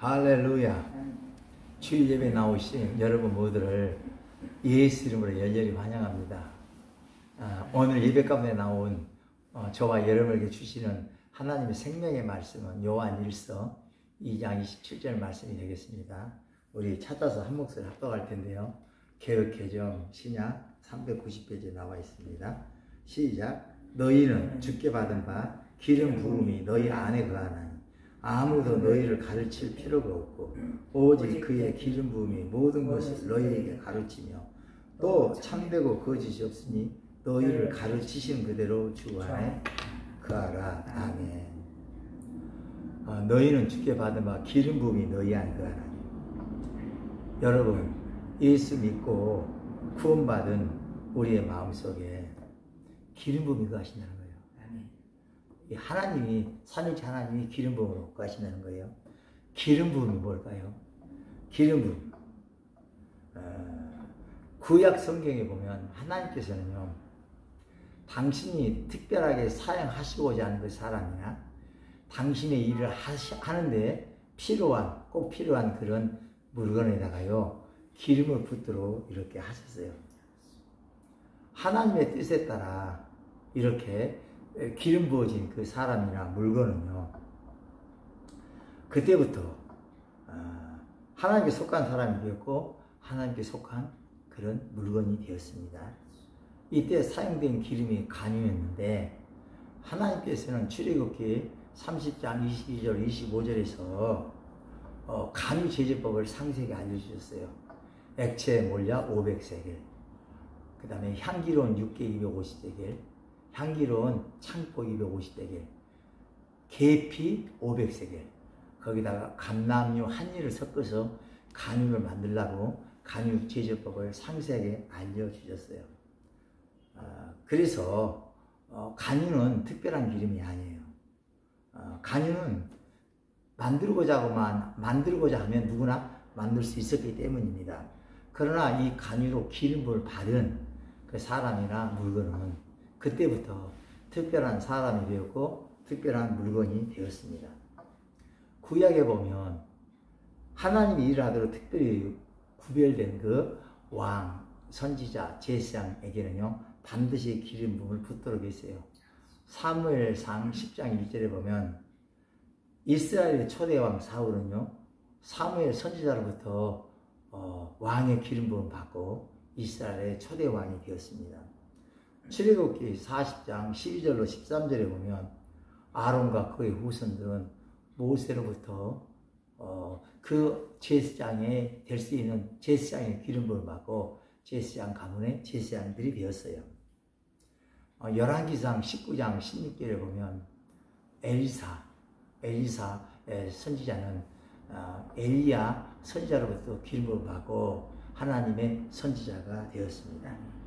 할렐루야. 주일 예배 나오신 여러분 모두를 예수 이름으로 열렬히 환영합니다. 오늘 예배 가운데 나온 저와 여러분에게 주시는 하나님의 생명의 말씀은 요한 1서 2장 27절 말씀이 되겠습니다. 우리 찾아서 한 목소리 합독할 텐데요. 개역개정 신약 390페이지에 나와 있습니다. 시작. 너희는 주께 받은 바 기름 부음이 너희 안에 거하나니 아무도 너희를 가르칠 필요가 없고 오직 그의 기름 부음이 모든 것을 너희에게 가르치며 또 참되고 거짓이 없으니 너희를 가르치신 그대로 주 안에 거하라. 아멘. 너희는 주께 받은 바 기름 부음이 너희 안에 거하나니. 여러분, 예수 믿고 구원받은 우리의 마음속에 기름 부음이 거하신다는 거예요. 하나님이, 삼위일체 하나님이 기름 부음으로 거하신다는 거예요. 기름 부음이 뭘까요? 기름 부음. 구약 성경에 보면 하나님께서는요, 당신이 특별하게 사용하시고자 하는 그 사람이나 당신의 일을 하는데 꼭 필요한 그런 물건에다가요, 기름을 붓도록 이렇게 하셨어요. 하나님의 뜻에 따라 이렇게 기름 부어진 그 사람이나 물건은요, 그때부터 하나님께 속한 사람이 되었고 하나님께 속한 그런 물건이 되었습니다. 이때 사용된 기름이 간유였는데, 하나님께서는 출애굽기 30장 22절 25절에서 간유 제조법을 상세하게 알려주셨어요. 액체 몰약 500세겔, 그 다음에 향기로운 육개 250세겔, 향기로운 창포 250세겔, 계피 500세겔, 거기다가 감람유 한일을 섞어서 간유를 만들라고 간유 제조법을 상세하게 알려주셨어요. 그래서 간유는 특별한 기름이 아니에요. 간유는 만들고자 하면 누구나 만들 수 있었기 때문입니다. 그러나 이 간유로 기름을 받은 그 사람이나 물건은 그때부터 특별한 사람이 되었고 특별한 물건이 되었습니다. 구약에 보면 하나님이 일하도록 특별히 구별된 그 왕, 선지자, 제사장에게는요, 반드시 기름 부음을 붓도록 했어요. 사무엘상 10장 1절에 보면 이스라엘의 초대왕 사울은요, 사무엘 선지자로부터 왕의 기름 부음 받고 이스라엘의 초대왕이 되었습니다. 출애굽기 40장 12절로 13절에 보면 아론과 그의 후손들은 모세로부터 그 제사장에 될 수 있는 제사장의 기름 부음을 받고 제사장 가문의 제사장들이 되었어요. 열왕기상 19장 16절에 보면 엘리사의 선지자는 엘리야 선지자로부터 기름 부음을 받고 하나님의 선지자가 되었습니다.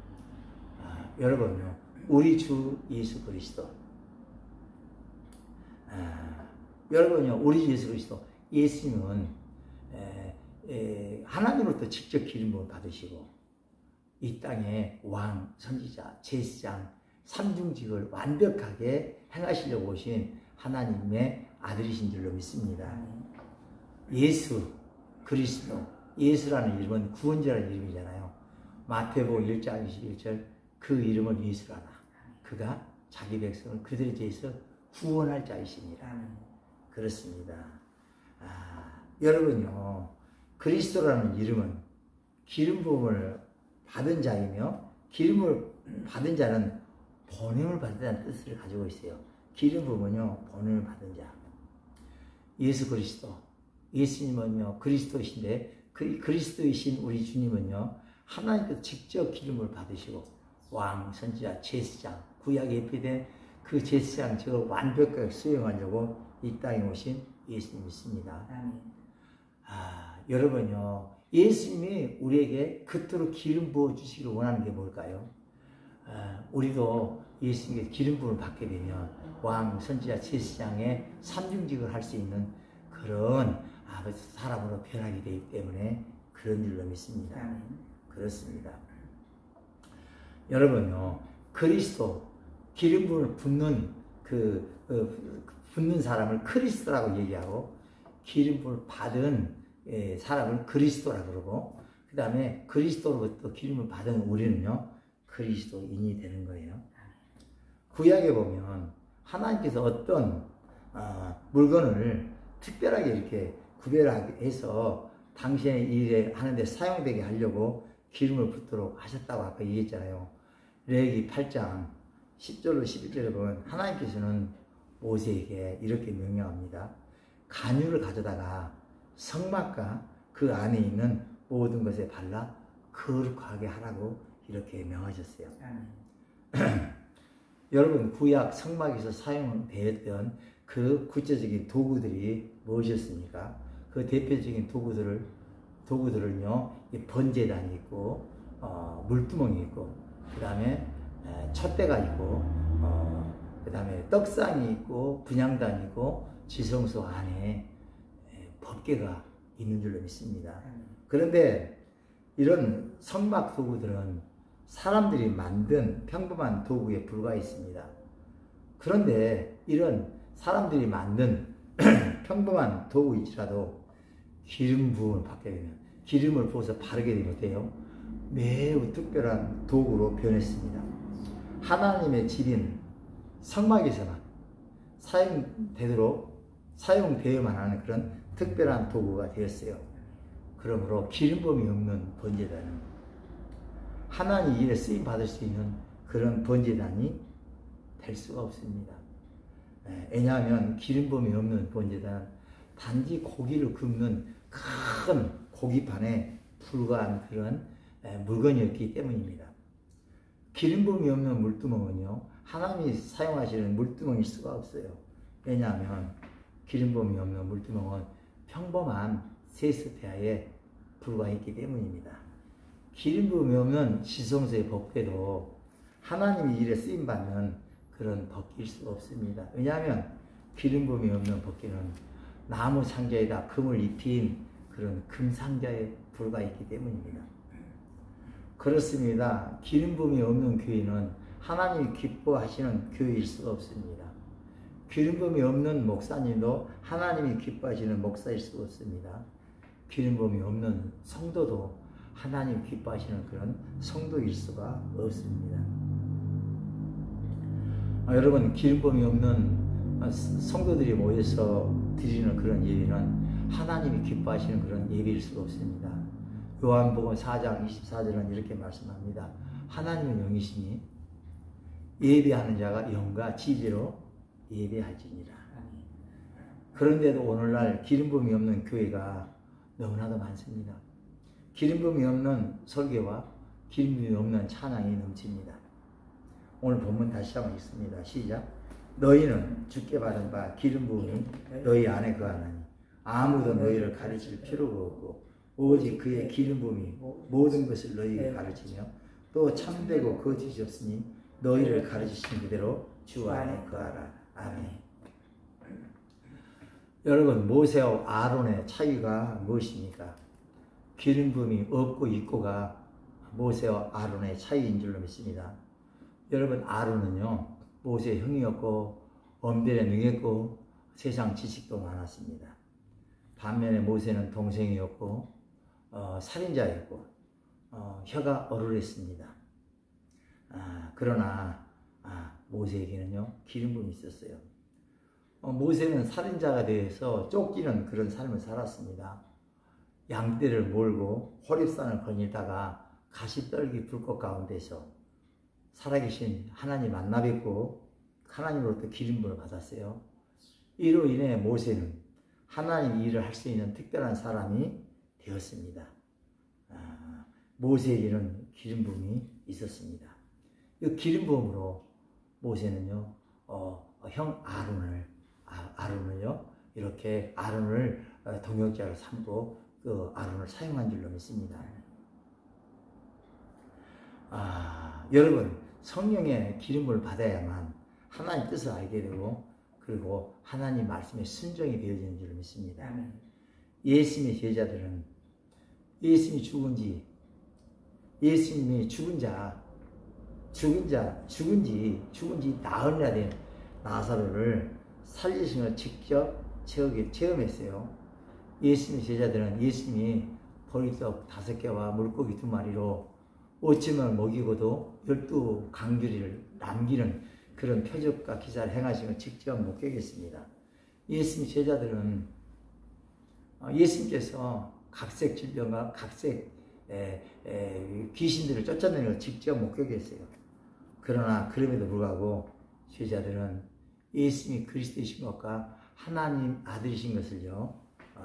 여러분요, 우리 주 예수 그리스도, 여러분요, 우리 주 예수 그리스도, 예수님은 하나님으로부터 직접 기름 부음을 받으시고 이 땅에 왕, 선지자, 제사장, 삼중직을 완벽하게 행하시려고 오신 하나님의 아들이신 줄로 믿습니다. 예수 그리스도, 예수라는 이름은 구원자라는 이름이잖아요. 마태복음 1장 21절, 그 이름은 예수라나 그가 자기 백성을 그들의 죄에서 구원할 자이시니라. 그렇습니다. 여러분요, 그리스도라는 이름은 기름 부음을 받은 자이며, 기름을 받은 자는 번영을 받는다는 뜻을 가지고 있어요. 기름 부음은요, 번영을 받은 자. 예수 그리스도, 예수님은요 그리스도이신데, 그리스도이신 우리 주님은요, 하나님께서 직접 기름을 받으시고 왕, 선지자, 제사장, 구약에 예표된 그 제사장 저걸 완벽하게 수행하려고 이 땅에 오신 예수님이 있습니다. 여러분요, 예수님이 우리에게 그토록 기름 부어 주시기를 원하는 게 뭘까요? 우리도 예수님께 기름 부음을 받게 되면 왕, 선지자, 제사장의 삼중직을 할 수 있는 그런 사람으로 변하게 되기 때문에 그런 줄로 믿습니다. 그렇습니다. 여러분요, 그리스도, 기름 부음을 붓는 붓는 사람을 크리스도라고 얘기하고, 기름을 받은 사람을 그리스도라 그러고, 그 다음에 그리스도로부터 기름을 받은 우리는요 그리스도인이 되는 거예요. 구약에 보면 하나님께서 어떤 물건을 특별하게 이렇게 구별해서 당신의 일에 하는데 사용되게 하려고 기름을 붓도록 하셨다고 아까 얘기했잖아요. 레위기 8장 10절로 11절에 보면 하나님께서는 모세에게 이렇게 명령합니다. 간유를 가져다가 성막과 그 안에 있는 모든 것에 발라 거룩하게 하라고 이렇게 명하셨어요. 여러분, 구약 성막에서 사용되었던 그 구체적인 도구들이 무엇이었습니까? 그 대표적인 도구들은요, 번제단이 있고, 물두멍이 있고, 그 다음에 촛대가 있고, 그 다음에 떡상이 있고, 분향단이 있고, 지성소 안에 법궤가 있는 줄로 믿습니다. 그런데 이런 성막 도구들은 사람들이 만든 평범한 도구에 불과했습니다. 그런데 이런 사람들이 만든 평범한 도구일지라도 기름 부음을 받게 되면, 기름을 부어서 바르게 되면 어때요? 매우 특별한 도구로 변했습니다. 하나님의 집인 성막에서만 사용되어야만 하는 그런 특별한 도구가 되었어요. 그러므로 기름 부음이 없는 번제단은 하나님 일에 쓰임 받을 수 있는 그런 번제단이 될 수가 없습니다. 왜냐하면 기름 부음이 없는 번제단은 단지 고기를 굽는 큰 고기판에 불과한 그런 물건이었기 때문입니다. 기름 부음이 없는 물두멍은요, 하나님이 사용하시는 물두멍일 수가 없어요. 왜냐하면 기름 부음이 없는 물두멍은 평범한 세수대야에 불과했기 때문입니다. 기름 부음이 없는 지성소의 법궤도 하나님이 일에 쓰임받는 그런 법궤일 수가 없습니다. 왜냐하면 기름 부음이 없는 법궤는 나무 상자에다 금을 입힌 그런 금상자에 불과했기 때문입니다. 그렇습니다. 기름 부음이 없는 교회는 하나님이 기뻐하시는 교회일 수가 없습니다. 기름 부음이 없는 목사님도 하나님이 기뻐하시는 목사일 수가 없습니다. 기름 부음이 없는 성도도 하나님 기뻐하시는 그런 성도일 수가 없습니다. 여러분, 기름 부음이 없는 성도들이 모여서 드리는 그런 예배는 하나님이 기뻐하시는 그런 예배일 수가 없습니다. 요한복음 4장 24절은 이렇게 말씀합니다. 하나님은 영이시니 예배하는 자가 영과 지혜로 예배할지니라. 그런데도 오늘날 기름 부음이 없는 교회가 너무나도 많습니다. 기름 부음이 없는 설교와 기름 부음이 없는 찬양이 넘칩니다. 오늘 본문 다시 한번 읽습니다. 시작. 너희는 주께 받은 바 기름 부음이 너희 안에 거하나니 아무도 너희를 가르칠 필요가 없고 오직 그의 기름 부음이 모든 것을 너희에게 가르치며 또 참되고 거짓이 없으니 너희를 가르치신 그대로 주 안에 거하라. 아멘. 여러분, 모세와 아론의 차이가 무엇입니까? 기름 부음이 없고 있고가 모세와 아론의 차이인 줄로 믿습니다. 여러분, 아론은요, 모세의 형이었고 언변에 능했고 세상 지식도 많았습니다. 반면에 모세는 동생이었고 살인자였고 혀가 얼얼했습니다. 그러나 모세에게는요 기름 부음이 있었어요. 모세는 살인자가 되어서 쫓기는 그런 삶을 살았습니다. 양떼를 몰고 호렙산을 거닐다가 가시떨기 불꽃 가운데서 살아계신 하나님 만나 뵙고 하나님으로부터 기름 부음을 받았어요. 이로 인해 모세는 하나님 일을 할 수 있는 특별한 사람이 되었습니다. 모세에게는 기름 부음이 있었습니다. 이 기름 부음으로 모세는요, 형 아론을요, 이렇게 아론을 동역자로 삼고 그 아론을 사용한 줄로 믿습니다. 여러분, 성령의 기름을 받아야만 하나님 뜻을 알게 되고 그리고 하나님 말씀에 순종이 되어지는 줄로 믿습니다. 예수님의 제자들은 예수님이 죽은 지 나흘이나 된 나사로를 살리신 걸 직접 체험했어요. 예수님의 제자들은 예수님이 보리떡 5개와 물고기 2마리로 5천명을 먹이고도 12강주리를 남기는 그런 표적과 기사를 행하시는 직접 목격했습니다. 예수님 제자들은 예수님께서 각색 질병과 각색 귀신들을 쫓아내는 걸 직접 목격했어요. 그러나 그럼에도 불구하고 제자들은 예수님이 그리스도이신 것과 하나님 아들이신 것을요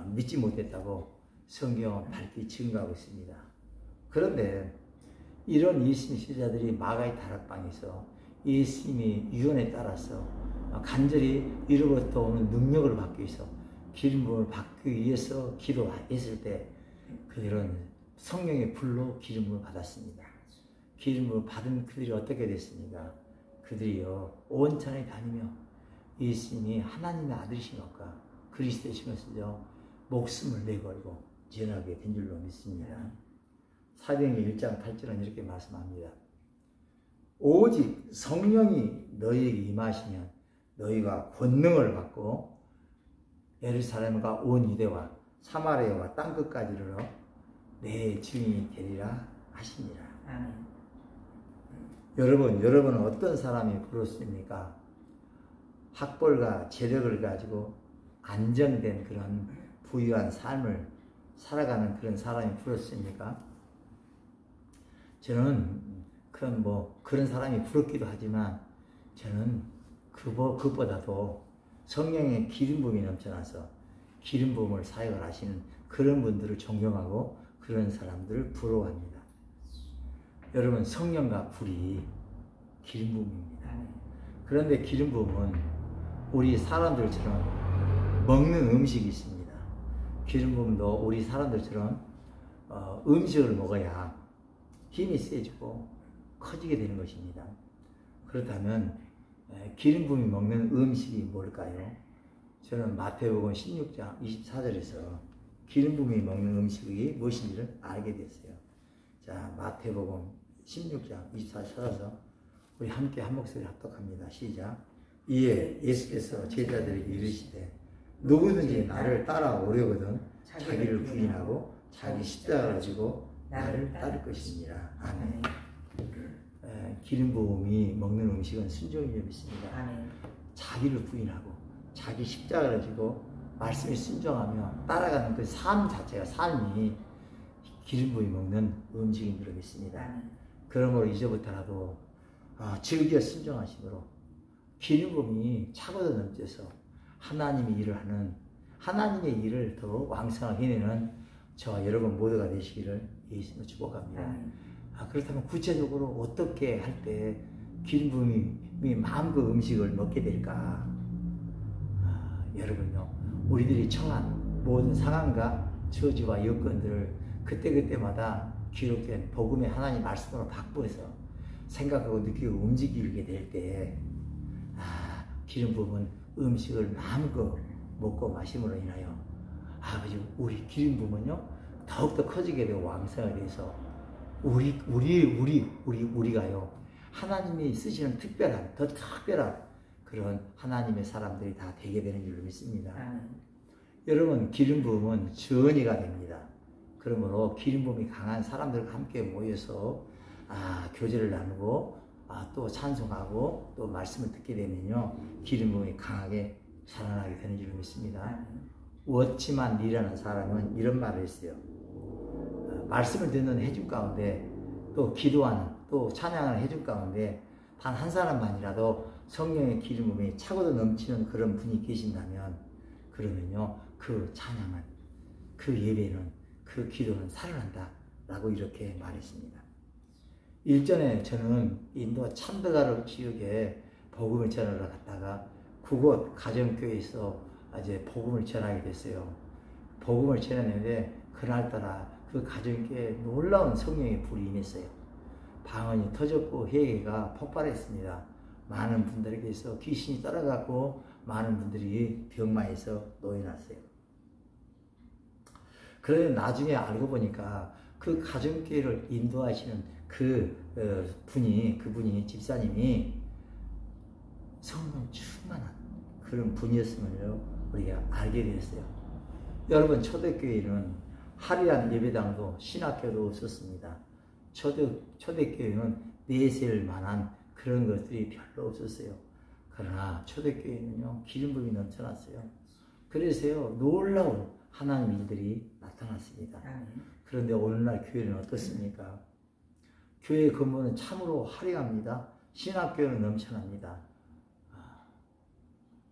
믿지 못했다고 성경은 밝히 증거하고 있습니다. 그런데 이런 예수님 제자들이 마가의 다락방에서 예수님의 유언에 따라서 간절히 이로부터 오는 능력을 받기 위해서 기름 부음을 받기 위해서 기도했을 때 그들은 성령의 불로 기름 부음을 받았습니다. 기름 부음을 받은 그들이 어떻게 됐습니까? 그들이요 온천에 다니며 예수님이 하나님의 아들이신 것과 그리스도이신 것을요 목숨을 내걸고 전하게 된 줄로 믿습니다. 사도행전 1장 8절은 이렇게 말씀합니다. 오직 성령이 너희에게 임하시면 너희가 권능을 받고 예루살렘과 온 유대와 사마리아와 땅끝까지 이르러 내 증인이 되리라 하시니라. 여러분은 어떤 사람이 부르십니까? 학벌과 재력을 가지고 안정된 그런 부유한 삶을 살아가는 그런 사람이 부럽습니까? 저는 그런 사람이 부럽기도 하지만 저는 그보다도 성령의 기름 부음이 넘쳐나서 기름 부음을 사역을 하시는 그런 분들을 존경하고 그런 사람들을 부러워합니다. 여러분 성령과 불이 기름 부음입니다. 그런데 기름 부음은 우리 사람들처럼 먹는 음식이 있습니다. 기름 부음도 우리 사람들처럼 음식을 먹어야 힘이 세지고 커지게 되는 것입니다. 그렇다면 기름 부음이 먹는 음식이 뭘까요? 저는 마태복음 16장 24절에서 기름 부음이 먹는 음식이 무엇인지를 알게 됐어요. 자, 마태복음 16장 24절 찾아서 우리 함께 한 목소리 합독합니다. 시작. 이에 예수께서 제자들에게 이르시되 누구든지 나를 따라오려거든 자기를 부인하고 자기 십자가를 지고 나를 따를 것이니라. 아멘. 기름 부음이 먹는 음식은 순종이 좀 있습니다. 아멘. 자기를 부인하고 자기 십자가를 지고 말씀에 순종하며 따라가는 그 삶 자체가 삶이 기름 부음이 먹는 음식인 줄 믿습니다. 그러므로 이제부터라도 즐겨 순종하심으로 기름 부음이 차고도 넘쳐서 하나님의 일을 하는 하나님의 일을 더 왕성하게 해내는 저와 여러분 모두가 되시기를 예수님으로 축복합니다. 그렇다면 구체적으로 어떻게 할 때 기름 부음이 마음껏 음식을 먹게 될까? 여러분요, 우리들이 처한 모든 상황과 처지와 여건들을 그때그때마다 기록된 복음의 하나님 말씀으로 바꾸어서 생각하고 느끼고 움직이게 될 때 기름 부음은 음식을 마음껏 먹고 마심으로 인하여 아버지 우리 기름 부음은요 더욱더 커지게 되고 왕성하게 돼서 우리가요 하나님이 쓰시는 더 특별한 그런 하나님의 사람들이 다 되게 되는 줄로 믿습니다. 여러분 기름 부음은 전이가 됩니다. 그러므로 기름 부음이 강한 사람들과 함께 모여서 교제를 나누고 또 찬송하고 또 말씀을 듣게 되면요 기름 부음이 강하게 살아나게 되는 줄로 믿습니다. 워치만 리라는 사람은 이런 말을 했어요. 말씀을 듣는 해중 가운데 또 기도하는 또 찬양하는 해중 가운데 단 한 사람만이라도 성령의 기름 부음이 차고도 넘치는 그런 분이 계신다면 그러면요 그 찬양은 그 예배는 그 기도는 살아난다 라고 이렇게 말했습니다. 일전에 저는 인도 참드가르 지역에 복음을 전하러 갔다가 그곳 가정교회에서 이제 복음을 전하게 됐어요. 복음을 전했는데 그날따라 그 가정교회에 놀라운 성령의 불이 임했어요. 방언이 터졌고 회개가 폭발했습니다. 많은 분들에게서 귀신이 따라가고 많은 분들이 병마에서 놓여났어요. 그런데 나중에 알고 보니까 그 가정교회를 인도하시는 그분이 집사님이 성령 충만한 그런 분이었음을 우리가 알게 되었어요. 여러분, 초대교회는 화려한 예배당도 신학교도 없었습니다. 초대교회는 내세울 만한 그런 것들이 별로 없었어요. 그러나 초대교회는요, 기름 부음이 넘쳐났어요. 그래서요, 놀라운 하나님 일들이 나타났습니다. 그런데 오늘날 교회는 어떻습니까? 교회 건물은 참으로 화려합니다. 신학교는 넘쳐납니다.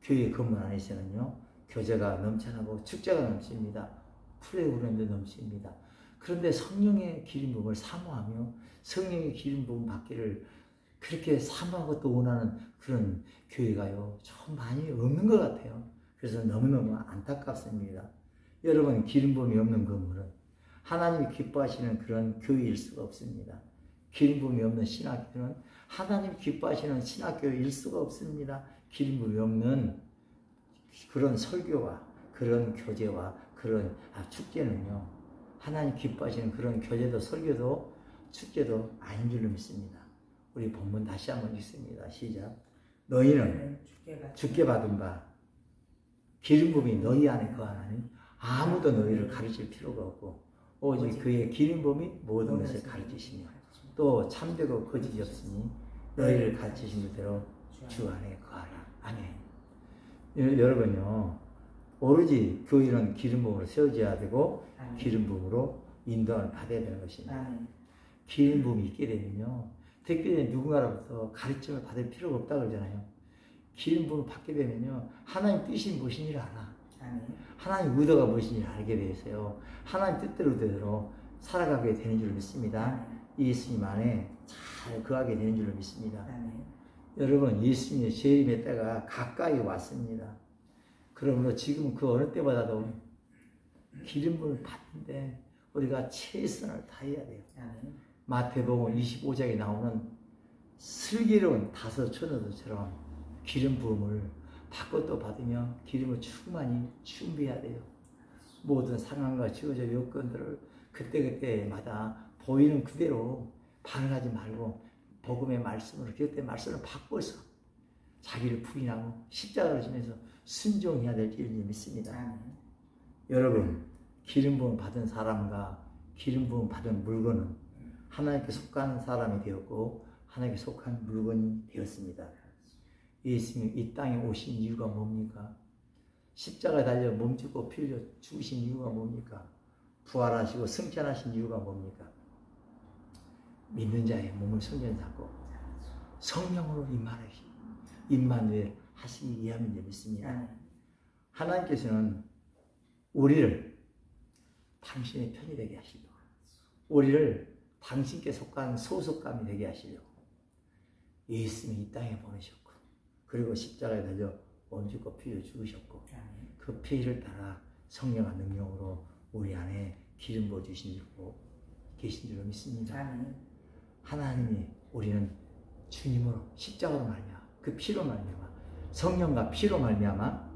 교회 건물 안에서는요, 교제가 넘쳐나고 축제가 넘칩니다. 프로그램도 넘칩니다. 그런데 성령의 기름 부음을 사모하며 성령의 기름 부음 받기를 그렇게 사모하고 또 원하는 그런 교회가요, 좀 많이 없는 것 같아요. 그래서 너무너무 안타깝습니다. 여러분, 기름 부음이 없는 건물은 하나님이 기뻐하시는 그런 교회일 수가 없습니다. 기름 부음이 없는 신학교는 하나님이 기뻐하시는 신학교일 수가 없습니다. 기름 부음이 없는 그런 설교와 그런 교제와 그런 축제는요, 하나님 기뻐하시는 그런 교제도 설교도 축제도 아닌 줄로 믿습니다. 우리 본문 다시 한번 읽습니다. 시작. 너희는 주께 받은 바 기름 부음이 너희 안에 거하나니 아무도 너희를 가르칠 필요가 없고 오직 그의 기름 부음이 모든 것을 가르치시며 또 참되고 거짓이 없으니 너희를 가르치신 그대로 주 안에 거하라. 아멘. 여러분요, 오로지 교회는 기름 부음으로 세워져야 되고 기름 부음으로 인도를 받아야 되는 것입니다. 기름 부음이 있게 되면요, 특별히 누군가로부터 가르침을 받을 필요가 없다고 그러잖아요. 기름 부음을 받게 되면요, 하나님 뜻이 무엇인지를 알아. 하나님 의도가 무엇인지를 알게 되어서요, 하나님 뜻대로 살아가게 되는 줄 믿습니다. 예수님 안에 잘 거하게 되는 줄 믿습니다. 여러분, 예수님의 재림의 때가 가까이 왔습니다. 그러므로 지금 그 어느 때보다도 기름 부음을 받는데 우리가 최선을 다해야 돼요. 마태복음 25장에 나오는 슬기로운 다섯 처녀들처럼 기름 부음을 받고 또 받으며 기름을 충만히 준비해야 돼요. 모든 상황과 주어진 요건들을 그때그때마다 보이는 그대로 반응하지 말고 복음의 말씀으로 그때 말씀을 바꿔서 자기를 부인하고 십자가를 지면서 순종해야 될 일을 믿습니다. 여러분, 기름 부음 받은 사람과 기름 부음 받은 물건은 하나님께 속한 사람이 되었고 하나님께 속한 물건이 되었습니다. 예수님이 이 땅에 오신 이유가 뭡니까? 십자가에 달려 몸짓고 피 흘려 죽으신 이유가 뭡니까? 부활하시고 승천하신 이유가 뭡니까? 믿는 자의 몸을 성전 잡고 성령으로 임마누엘 하시기 위함인 줄 믿습니다. 하나님께서는 우리를 당신의 편이 되게 하시려고, 우리를 당신께 속한 소속감이 되게 하시려고 예수님이 이 땅에 보내셨고, 그리고 십자가에 달려 몸짓고 피 흘려 죽으셨고, 그 피를 따라 성령과 능력으로 우리 안에 기름 부어 주신 줄로 계신 줄로 믿습니다. 하나님이 우리는 주님으로 십자가로 말미암아 그 피로 말미암아 성령과 피로 말미암아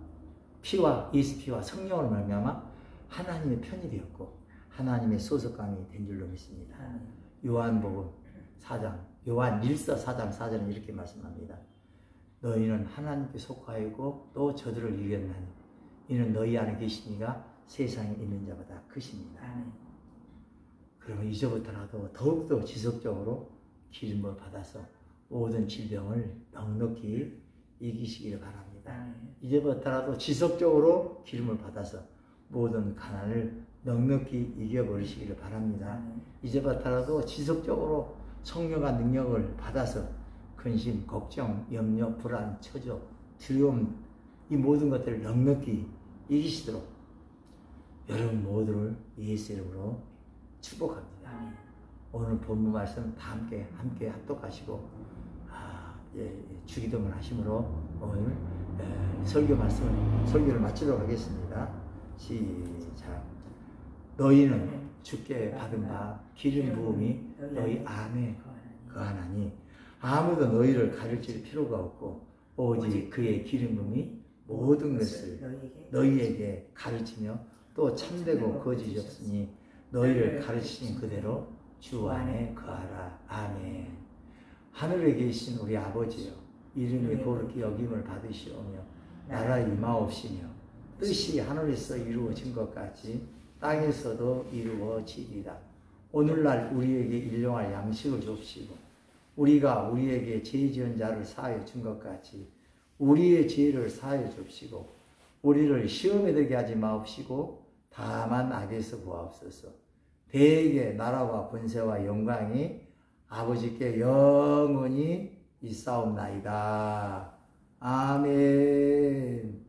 피와 예수 피와 성령으로 말미암아 하나님의 편이 되었고 하나님의 소속감이 된 줄로 믿습니다. 요한복음 4장 요한 1서 4장 4절은 이렇게 말씀합니다. 너희는 하나님께 속하였고 또 저들을 이겼나니 이는 너희 안에 계시니가 세상에 있는 자보다 크십니다. 그러면 이제부터라도 더욱더 지속적으로 기름을 받아서 모든 질병을 넉넉히 이기시기를 바랍니다. 이제부터라도 지속적으로 기름을 받아서 모든 가난을 넉넉히 이겨버리시기를 바랍니다. 이제부터라도 지속적으로 성령과 능력을 받아서 근심, 걱정, 염려, 불안, 처조, 두려움 이 모든 것들을 넉넉히 이기시도록 여러분 모두를 예수 이름으로 축복합니다. 오늘 본문 말씀 다 함께 합독하시고 주기도문 하심으로 오늘 설교를 마치도록 하겠습니다. 시작. 너희는 주께 받은 바 기름 부음이 너희 안에 거하나니 아무도 너희를 가르칠 필요가 없고 오직 그의 기름 부음이 모든 것을 너희에게 가르치며 또 참되고 거짓이 없으니 너희를 가르치신 그대로 주 안에 거하라. 아멘. 하늘에 계신 우리 아버지여, 이름이 거룩히 여김을 받으시오며 나라의 임하옵시며 뜻이 하늘에서 이루어진 것 같이 땅에서도 이루어지리라. 오늘날 우리에게 일용할 양식을 줍시고 우리가 우리에게 죄 지은 자를 사하여 준 것 같이 우리의 죄를 사하여 줍시고 우리를 시험에 들게 하지 마옵시고 다만 악에서 구하옵소서. 대개 나라와 권세와 영광이 아버지께 영원히 있사옵나이다. 아멘.